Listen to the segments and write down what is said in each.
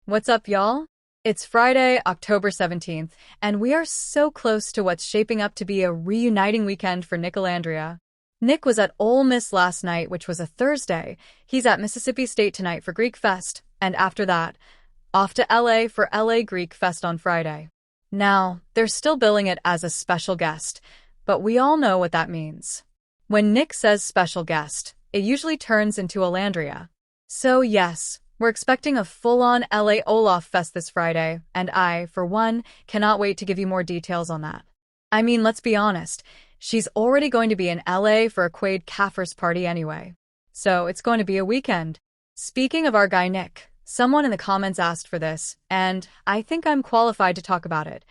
What's up, y'all? It's Friday, October 17th, and we are so close to what's shaping up to be a reuniting weekend for Nicolandria. Nick was at Ole Miss last night, which was a Thursday. He's at Mississippi State tonight for Greek Fest, and after that, off to LA for LA Greek Fest on Friday. Now, they're still billing it as a special guest, but we all know what that means. When Nick says special guest, it usually turns into Olandria. So yes, we're expecting a full-on LA Olaf Fest this Friday, and I, for one, cannot wait to give you more details on that. I mean, let's be honest, she's already going to be in LA for a Quaid Caffers party anyway. So it's going to be a weekend. Speaking of our guy Nick, someone in the comments asked for this, and I think I'm qualified to talk about it.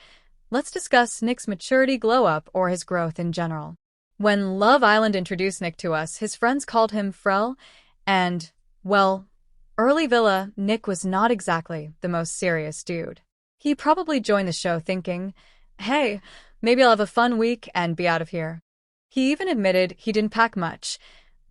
Let's discuss Nick's maturity glow-up or his growth in general. When Love Island introduced Nick to us, his friends called him Frel, and, well, early Villa, Nick was not exactly the most serious dude. He probably joined the show thinking, hey, maybe I'll have a fun week and be out of here. He even admitted he didn't pack much,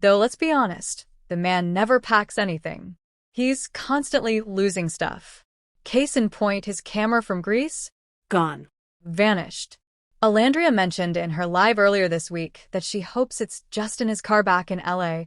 though let's be honest, the man never packs anything. He's constantly losing stuff. Case in point, his camera from Greece? Gone. Vanished. Olandria mentioned in her live earlier this week that she hopes it's just in his car back in LA,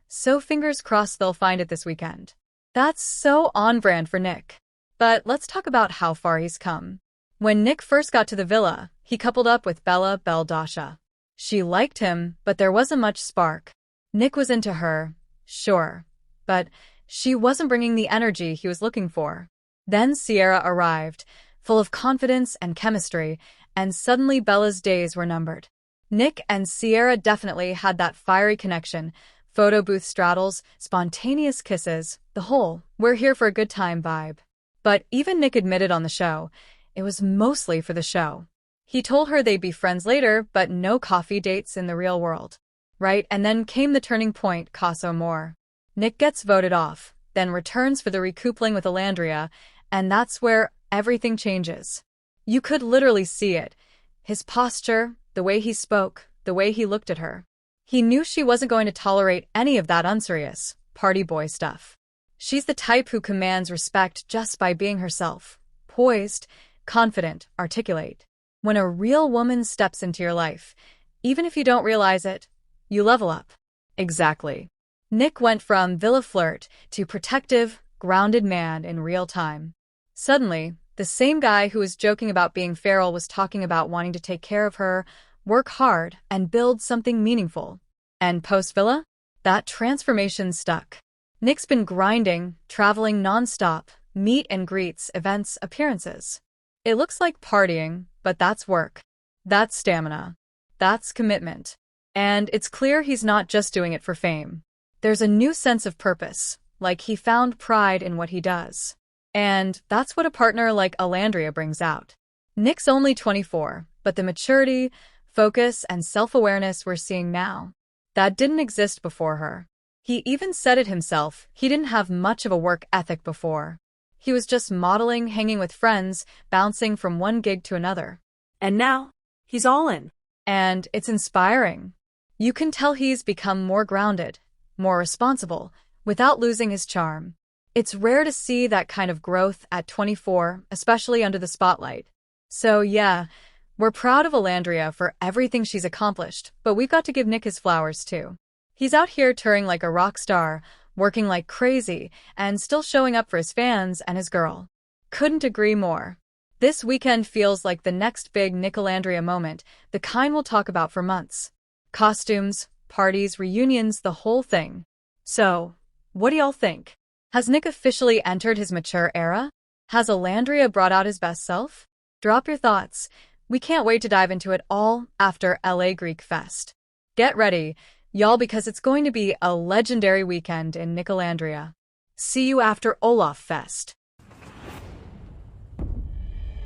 so fingers crossed they'll find it this weekend. That's so on-brand for Nick. But let's talk about how far he's come. When Nick first got to the villa, he coupled up with Bella Dasha. She liked him, but there wasn't much spark. Nick was into her, sure, but she wasn't bringing the energy he was looking for. Then Sierra arrived, full of confidence and chemistry, and suddenly Bella's days were numbered. Nick and Sierra definitely had that fiery connection, photo booth straddles, spontaneous kisses, the whole "we're here for a good time" vibe. But even Nick admitted on the show, it was mostly for the show. He told her they'd be friends later, but no coffee dates in the real world. Right, and then came the turning point, Caso More. Nick gets voted off, then returns for the recoupling with Olandria, and that's where everything changes. You could literally see it. His posture, the way he spoke, the way he looked at her. He knew she wasn't going to tolerate any of that unserious, party boy stuff. She's the type who commands respect just by being herself. Poised, confident, articulate. When a real woman steps into your life, even if you don't realize it, you level up. Exactly. Nick went from villa flirt to protective, grounded man in real time. Suddenly, the same guy who was joking about being feral was talking about wanting to take care of her, work hard, and build something meaningful. And post-villa? That transformation stuck. Nick's been grinding, traveling nonstop, meet and greets, events, appearances. It looks like partying, but that's work. That's stamina. That's commitment. And it's clear he's not just doing it for fame. There's a new sense of purpose, like he found pride in what he does. And that's what a partner like Olandria brings out. Nick's only 24, but the maturity, focus, and self-awareness we're seeing now, that didn't exist before her. He even said it himself, he didn't have much of a work ethic before. He was just modeling, hanging with friends, bouncing from one gig to another. And now, he's all in. And it's inspiring. You can tell he's become more grounded, more responsible, without losing his charm. It's rare to see that kind of growth at 24, especially under the spotlight. So yeah, we're proud of Olandria for everything she's accomplished, but we've got to give Nick his flowers too. He's out here touring like a rock star, working like crazy, and still showing up for his fans and his girl. Couldn't agree more. This weekend feels like the next big Nicolandria moment, the kind we'll talk about for months. Costumes, parties, reunions, the whole thing. So, what do y'all think? Has Nick officially entered his mature era? Has Olandria brought out his best self? Drop your thoughts. We can't wait to dive into it all after LA Greek Fest. Get ready, y'all, because it's going to be a legendary weekend in Nicolandria. See you after Olaf Fest.